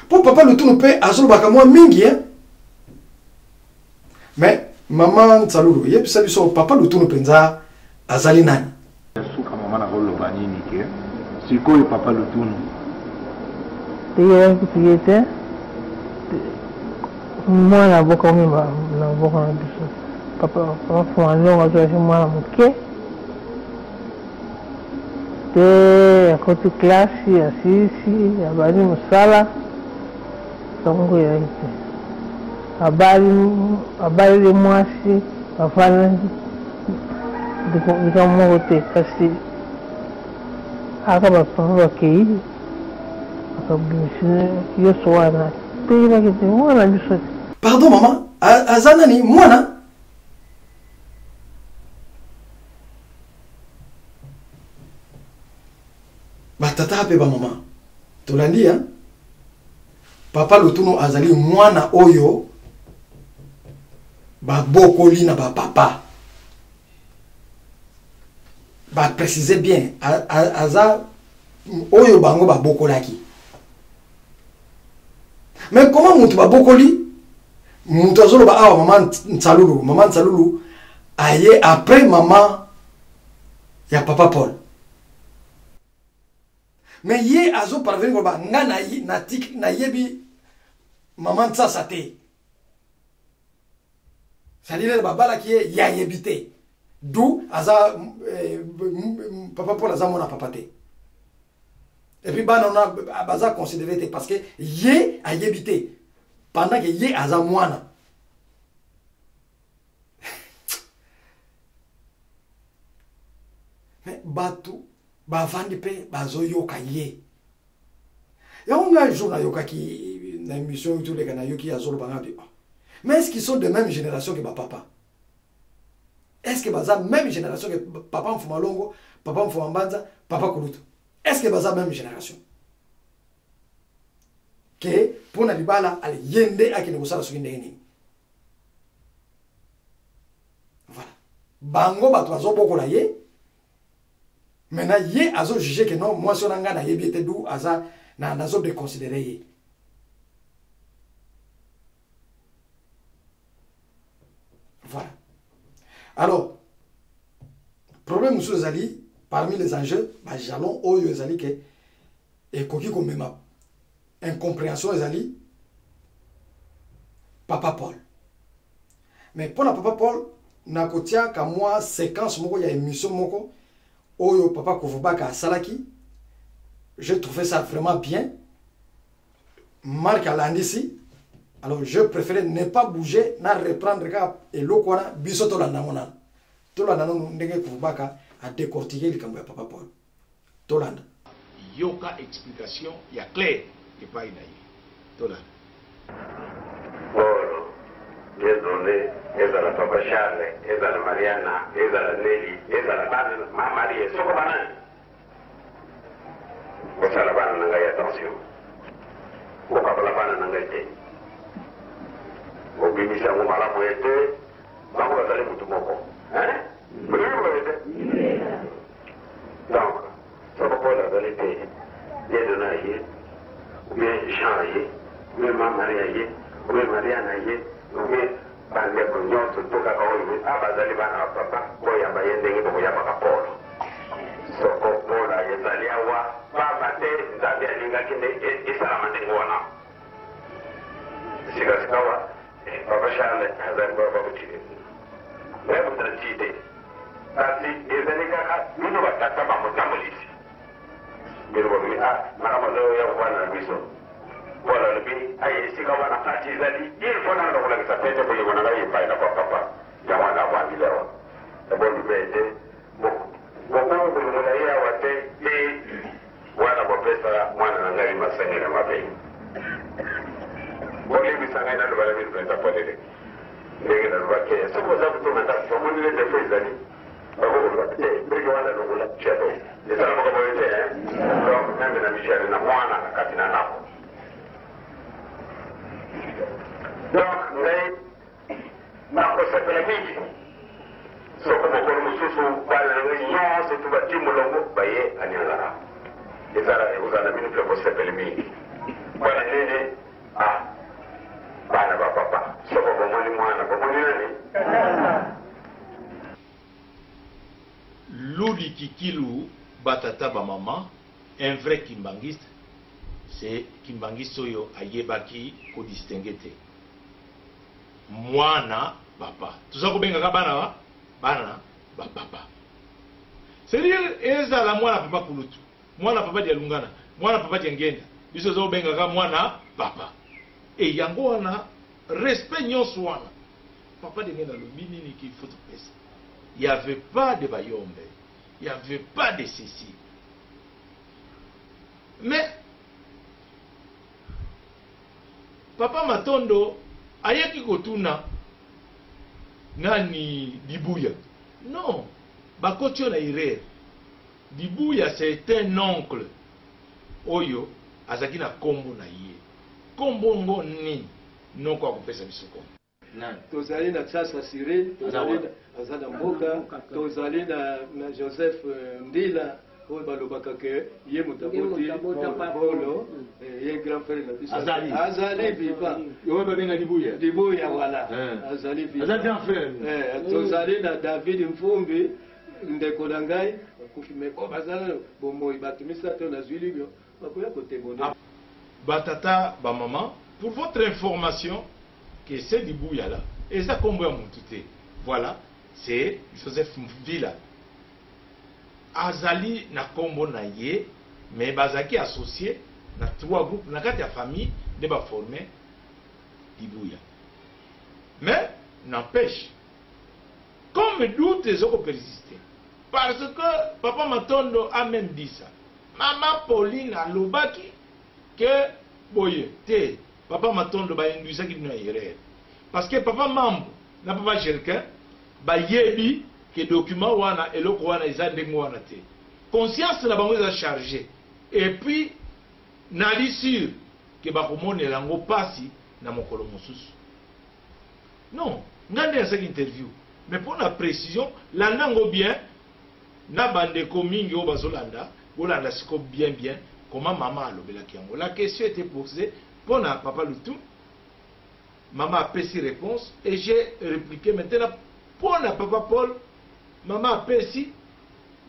pour papa le tourne pe azolo baka moi mingi hein. Mais maman Salulu yebi sabi so papa le tourne penza azali nani. Suka mama na rolo banini ke. Siko le papa le tourne. Tiye kutiyete. Moi na boka mi ba na boka na biso. Papa fwa longa zo si moi muke. Te koti klasi asisi abali musala. Songo ya ite. Abali de mwasi afana de mo te kasi akaba pamba kei akabisine yo soana pe ba kete mwana biso. Pardon maman, azanani mwana? Batata ape ba maman. Tolandi hein? Papa Lutuno azali mwana oyo ba bokoli na ba papa. Ba préciser bien aza oyo bango ba bokolaki. Mais comment mutu ba bokoli? Mutu azolo ba awa maman Nsalulu aye après maman ya papa Paul. Mais ye azo parvenir ba ngana yi na tik na yebi maman Tsasa te. C'est-à-dire babala qui est ya yebité. D'où aza papa Paul aza mona papa te. Et puis ba on a baza considéré te parce que ye a yebité pendant que ye aza mwana. Mais batu ba vandi pe bazo yoka ye. Ya on jour na yoka ki na émission tous les gars yoki azolo bangabi. Mais est-ce qu'ils sont de même génération que ma papa? Est-ce que baza même génération que papa Mfumalongo, papa Mfumambanza, papa Kulutu? Est-ce que baza même génération? Que pour na libala ale yende akine kusala sukinde ni. Voilà. Bango bato azo boko la ye. Maintenant, ye azo jugé que non, moi, si on a un ye biete d'où, aza, na nazo de considérer ye. Voilà. Alors, problème monsieur Zali, parmi les enjeux, bah, jalon oyo Zali que, et koki comme même incompréhension Zali, papa Paul. Mais pour la papa Paul, na kotia ka moi séquence moko ya émission moko. Oyo papa Kovubaka Salaki, je trouvais ça vraiment bien. Marc Alandisi, alors je préférais ne pas bouger, na reprendre et l'okwana biso tolanda mona. Tolanda no ndenge Kovubaka a décortiqué le kambo ya papa Paul. Tolanda. Yoka explication ya clair que pas inaï. Tolanda. Désolé, eza la papa Charles, eza la Mariana, eza la Nelly, eza la bana ma Marie, soko bana. Kosa la bana nanga ya attention. Ko ka la bana nanga ite. Ko bimisa mo mala mo ete, ba ko tale mutu moko. Hein? Bele mo ete. Donc, soko ko la vérité. Yedo na ye. Ou bien Jean ye, ou bien ma Marie ye, ou bien Mariana ye. Mais bande ko nyonso to ka ko yi abazali bana papa ko ya bayende ngi ko ya baka Paul so ko Paul ya zali awa baba te nzabe alinga kinde isalama ndingona siga sikawa papa Charles hazari baba butini wewe mtachite kasi ezali kaka mino batata ba mutambulisi biro bobi mara mo ya bwana biso voilà le bi ay si ka wana parti zali il faut na ko la ka tete ko yona la yi pa na papa ya wana kwa bilero e bon bete bo ko mo la ya wate e wana bo pesa mwana na ngali masenge na mabe bo le bi sanga na bala bi pesa pole de ndege na ba ke so ko za ku na ta so mo ni le fe zali ba ko la te be ko wana no la cheto e sa mo ko bo te donc même na Michel na mwana na katina nako. Donc, mais, ma recette est mingi. So, comme on nous souffle, par la réunion, c'est tout bâti, mon longo, baye, agnala. Et ça, vous en avez une recette est mingi. Bwana nini? Bana papa. Sio kwa mwana, kwa nani? Ludi Kikilu batata ba maman, un vrai kimbangiste, c'est kimbangiste oyo ayebaki ko distinguer te. Mwana papa. Tuza ko benga bana ba papa. C'est-à-dire ezala mwana papa kulutu. Mwana papa dia lungana, mwana papa dia ngenda. Biso zo benga ka mwana papa. Et yango wana respect nyonso wana. Papa dia ngenda lo minini ki faut pesa. Il n'y avait pas de Bayombe. Il n'y avait pas de ceci. Mais, Papa Matondo, ayaki kotuna, nani Dibuya. Non, Bakotio na ire. Dibuya, c'est un oncle. Oyo, azaki na kombo na ye. Kombo ngo ni, non kwa kupesa bisoko. Tozali na Tsasa Cyril, tozali na Azana Mboka, tozali na Joseph Ndila, oyo balobaka ke ye mutaboti Polo, ye grand frère na biso. Azali viva. Yo babenga Dibuya. Dibuya wala. Azali viva. Azali grand frère. Tozali na David Mfumbi, ndeko na ngai, kufime ko bazala bomoi batumisa to na zwilibyo, bakoya kotemona. Batata ba maman, pour votre information, que c'est Dibuya là, et ça combat mon tout. Voilà, c'est Joseph Villa. Azali na kombo na ye, mais bazaki associé na 3 groupes, na 4 familles de ba formé Dibuya. Mais n'empêche, comme doute les autres persister, parce que Papa Matondo a même dit ça. Maman Pauline a lobaki que boye te Papa Matondo ba induisa ki na erreur. Parce que Papa Mambo na Papa quelqu'un ba yebi que document wana eloko wana eza ndengo wana te. Conscience na bango eza chargé. Et puis nali sûr que ba komone lango pasi na mokolo mosusu. Non, ngande ya cette interview. Mais pour la précision, landango bien na bande komingi o bazolanda, bolanda siko bien comment maman alobelaki yango. La question était posée pour na papa Lutu. Maman a fait ses réponses et j'ai répliqué maintenant pour na papa Paul. Maman a fait si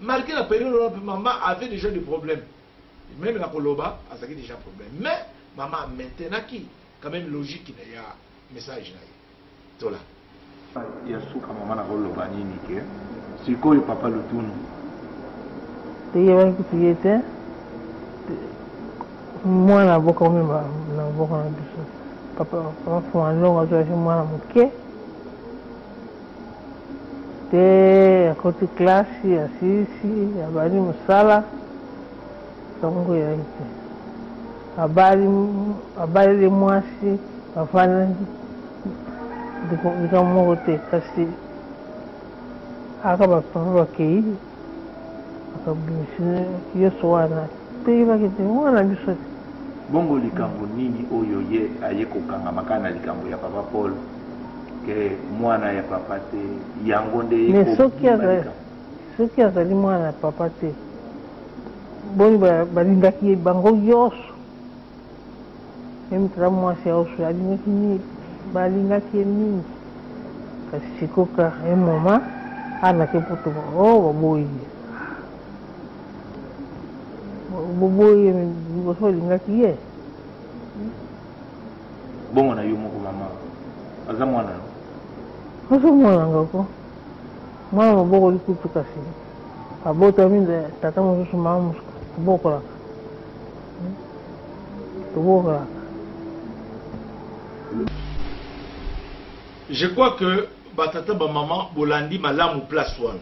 malgré la période où maman avait déjà des problèmes. Même la Koloba a déjà problème. Mais maman maintenant qui quand même logique il y a message là. Tola. Yasuka mama na Koloba nini ke sikoyo papa Lutunu. Teyewa kutiyete mwana boka mimba na boka na biso. Papa fuma longa zo mwana muke. Te akoti klasi asisi habari musala songo ya ite. Habari de mwasi afana ndiko mote kasi akaba pamba kei akabishine yeso wana teyewa kiti mwana biso. Bongo likambo nini oyo ye ayeko kanga makana likambo ya papa Paul ke mwana ya papa te yango nde mais soki azali mwana ya papa te boni balingaki bango yoso emtala mwasi yaoso alingaki nini balingaki mingi kasi sikoka emoma anake putuka baboyi boboye liboso olingaki ye. Bongo na yo moko mama aza mwana aza mwana ngako mwana maboko likutu kasi abotami nde tata mosusu mama tobokolaka Je crois que batata ba maman bolandi malamu place wana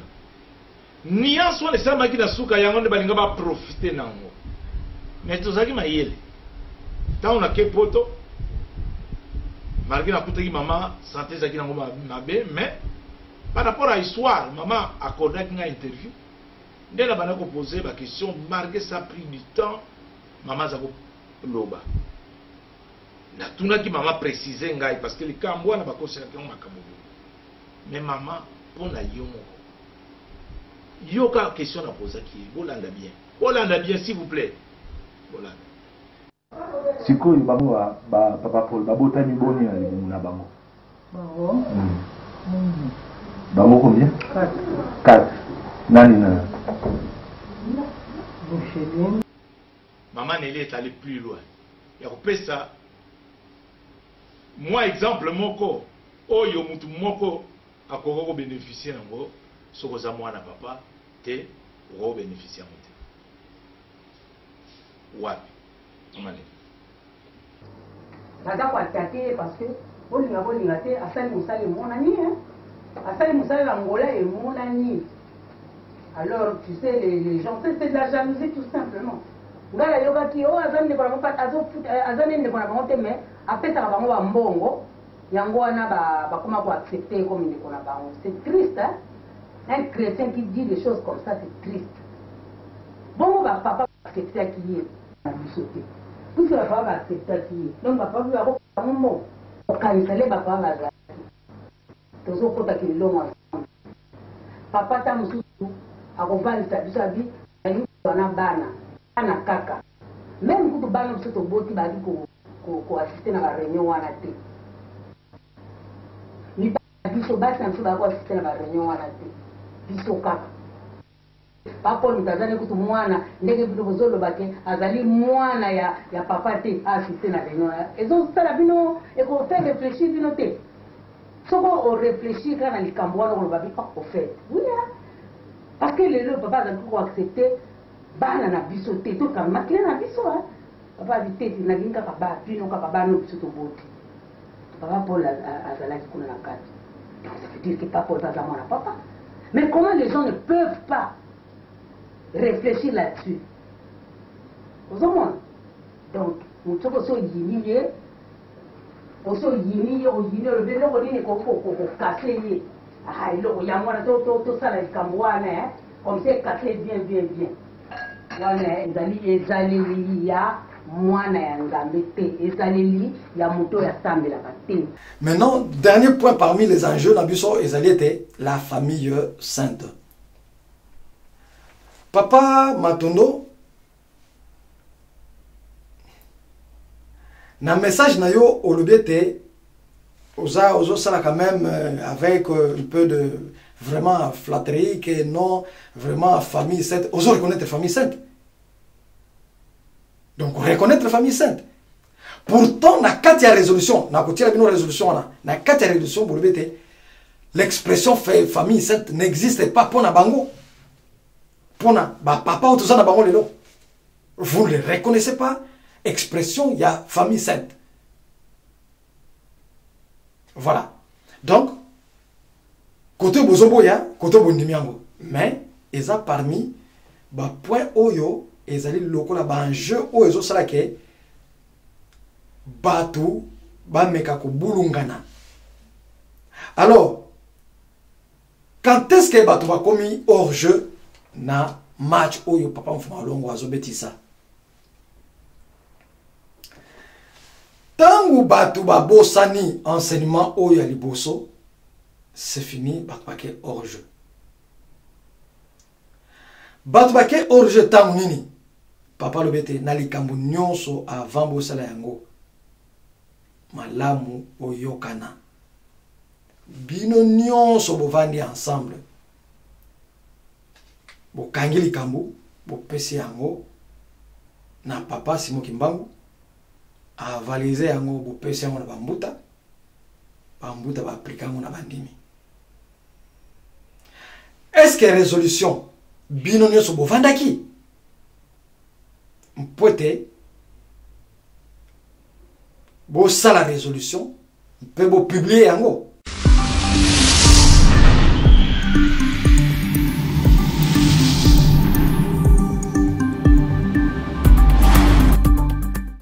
niance wana esalamaki na suka yango nde balinga baprofite nango. Mais tozalaki mayele ntango nake poto malgré nakutaki mama santé ezalaki nango mabe, mais par rapport à histoire maman accordaki nga interview nde na banda kopose baquestion malgré ça pris du temps mama aza koloba natunaki mama précise ngai parce que likambo wana bakoselaki yango makambo mais mama mpona yo moko yoka question na posaki bolanda bien s'il vous plaît bolanda. sikoyo bango papa Paul babotani boni na bango bango combien 4 nani na maman Nelly est allée plus loin. Et après ça, moi exemple moko oyo mutu moko akoko bénéficier nango soko za mwana papa te ro bénéficier mote wapi maman baza ko attaquer parce que bolinga te asali musali monani asali musali angola et monani. Alors tu sais les gens c'est de la jalousie tout simplement. Ngala yoga ki o azane ko ba azane ne ko na bango te mais apesa ka bango ba mbongo yango wana ba koma ko accepter comme ne ko na bango. C'est triste hein. Un chrétien qui dit des choses comme ça c'est triste. Bon ba papa accepter qui est na bisoté. Tout ça va accepter qui est. Donc papa lui a ko mo o kanisale ba papa la. Tozo ko ta ki longa. Papa ta mususu akovali sa biso ayi wana bana. Ana kaka même kutu bana biso toboti bali ko assiste na ba réunion wana te ni biso basi na biso bako assiste na ba réunion wana te biso kaka papo nitazani kutu mwana ndenge biso bozoloba ke azali mwana ya papa te assiste na réunion ezosala bino eko faire réfléchir bino te soko o réfléchir kana likambo wana koloba bi pas au fait oui parce que le papa azali ko accepter bana na biso te to kamakile na biso papa vitete na linga kaba pino kaba no biso to boti papa Paul azalaki kuna na kati donc ça veut dire que papa Paul azama na papa mais comment les gens ne peuvent pas réfléchir là-dessus aux hommes donc mutoko so yiniye oso yiniye o yiniye le beno ko dine ko casser ye ah ilo ya mwana to sala ikamwana comme c'est casser bien Maintenant, dernier point parmi les enjeux d'Abusso Ezali était la famille sainte. Papa Matondo, na message na yo olobete oza sala quand même avec un peu de vraiment flatterie que non vraiment famille sainte oza reconnaître famille sainte donc reconnaître famille sainte pourtant na kati ya résolution na kotia bino résolution na kati ya résolution bolobete l'expression famille sainte n'existe pas pour na bango pona ba papa ou tout ça na bango lelo vous ne le reconnaissez pas expression il y a famille sainte voilà donc côté bozomboya côté bondimiango mais eza parmi ba point oyo ezali lokola ba enjeu oyo ezosala ke batu ba meka ko bulungana. Alors quand est-ce que batu ba komi hors jeu na match oyo papa mfuma longo azobetisa tangu batu ba bosani enseignement oyo ya liboso c'est fini batu bake hors jeu batu bake hors jeu tangu nini papa lobete na likambo nyonso avant bosala yango malamu oyokana bino nyonso bovandi ensemble bokangi likambo bopesi yango na papa Simon Kimbangu avaliser yango bopesi yango na bambuta ba aplika yango na bandimi. Est-ce que résolution bino nyonso bovandaki mpote bo sala résolution pe bo publier yango